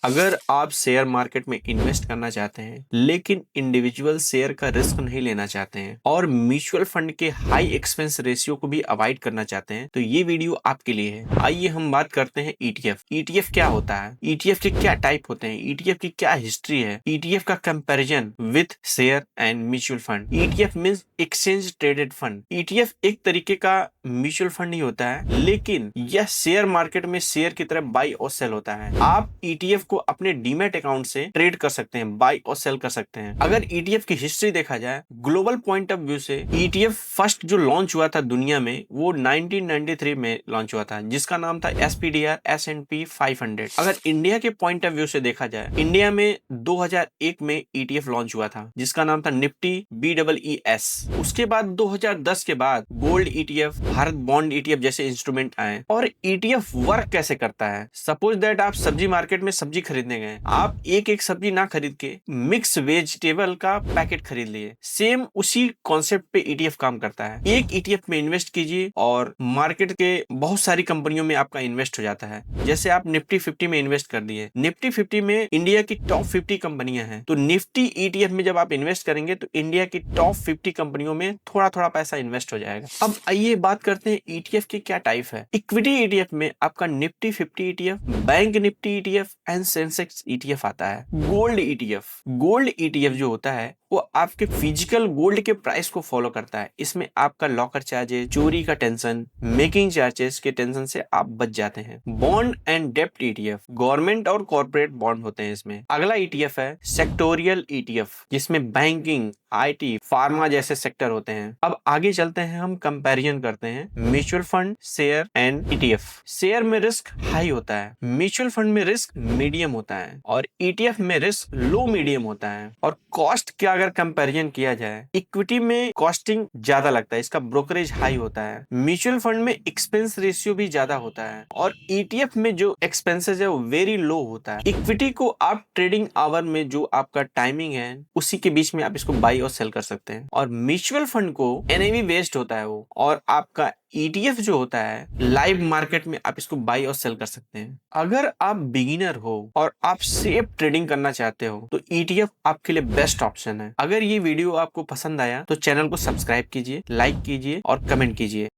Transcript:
अगर आप share market में इन्वेस्ट करना चाहते हैं लेकिन इंडिविजुअल शेयर का रिस्क नहीं लेना चाहते हैं और म्यूचुअल फंड के हाई एक्सपेंस रेशियो को भी अवॉइड करना चाहते हैं तो ये वीडियो आपके लिए है। आइए हम बात करते हैं ईटीएफ। ईटीएफ क्या होता है, ईटीएफ के क्या टाइप होते हैं, ईटीएफ की क्या हिस्ट्री है, ईटीएफ का comparison with share and mutual fund. ETF means exchange traded fund. ETF एक तरीके का म्यूचुअल फंड ही होता है लेकिन यह शेयर मार्केट में शेयर की तरह बाई और सेल होता है। आप ईटीएफ को अपने डीमैट अकाउंट से ट्रेड कर सकते हैं, बाई और सेल कर सकते हैं। अगर ईटीएफ की हिस्ट्री देखा जाए ग्लोबल पॉइंट ऑफ व्यू से, ईटीएफ फर्स्ट जो लॉन्च हुआ था दुनिया में वो 1993 में लॉन्च हुआ था जिसका नाम था एसपीडीआर S&P 500। अगर इंडिया के पॉइंट ऑफ व्यू से देखा जाए, इंडिया में 2001 में ईटीएफ लॉन्च हुआ था जिसका नाम था निफ्टी BEES। उसके बाद 2010 के बाद gold ETF, Bharat bond ETF जैसे इंस्ट्रूमेंट आए। और ईटीएफ वर्क कैसे करता है, सपोज दैट आप सब्जी मार्केट में सब्जी खरीदने गए, आप एक एक सब्जी ना खरीद के मिक्स वेजिटेबल का पैकेट खरीद लिए। सेम उसी कॉन्सेप्ट पे ईटीएफ काम करता है। एक ईटीएफ में इन्वेस्ट कीजिए और मार्केट के बहुत सारी कंपनियों में आपका इन्वेस्ट हो जाता है। जैसे आप निफ्टी 50 में इन्वेस्ट कर दिए, निफ्टी 50 में इंडिया की टॉप 50 कंपनियां हैं, तो निफ्टी ईटीएफ में जब आप इन्वेस्ट करेंगे तो इंडिया की टॉप 50 कंपनियों में थोड़ा थोड़ा पैसा इन्वेस्ट हो जाएगा। अब आइए बात करते हैं ईटीएफ के क्या टाइप है। इक्विटी ईटीएफ में आपका Nifty 50 ETF, bank Nifty ETF and Sensex ETF आता है। गोल्ड ईटीएफ, गोल्ड ईटीएफ जो होता है वो आपके फिजिकल गोल्ड के प्राइस को फॉलो करता है। इसमें आपका लॉकर चार्जेस, चोरी का टेंशन, मेकिंग चार्जेस के टेंशन से आप बच जाते हैं। बॉन्ड एंड डेप्ट ईटीएफ, गवर्नमेंट और कॉर्पोरेट बॉन्ड होते हैं इसमें। अगला ईटीएफ है सेक्टोरियल ईटीएफ जिसमें बैंकिंग, आईटी, फार्मा जैसे सेक्टर होते हैं। अब आगे चलते हैं, हम कंपैरिजन करते हैं mutual fund, share and ETF. Share में रिस्क हाई होता है, म्यूचुअल फंड में रिस्क मीडियम होता है और ईटीएफ में रिस्क लो मीडियम होता है। और कॉस्ट का अगर कंपैरिजन किया जाए, इक्विटी में कॉस्टिंग ज्यादा लगता है, इसका ब्रोकरेज हाई होता है। म्यूचुअल फंड में एक्सपेंस रेशियो भी ज्यादा होता है और ईटीएफ में जो एक्सपेंसेस है वो वेरी लो होता है। इक्विटी को आप ट्रेडिंग आवर में जो आपका टाइमिंग है उसी के बीच में आप इसको बाई और सेल कर सकते हैं। और म्यूचुअल फंड को एनएवी बेस्ड होता है वो, और आपका ईटीएफ जो होता है लाइव मार्केट में आप इसको बाई और सेल कर सकते हैं। अगर आप बिगिनर हो और आप सेफ ट्रेडिंग करना चाहते हो तो ईटीएफ आपके लिए बेस्ट ऑप्शन है। अगर ये वीडियो आपको पसंद आया तो चैनल को सब्सक्राइब कीजिए, लाइक कीजिए और कमेंट कीजिए।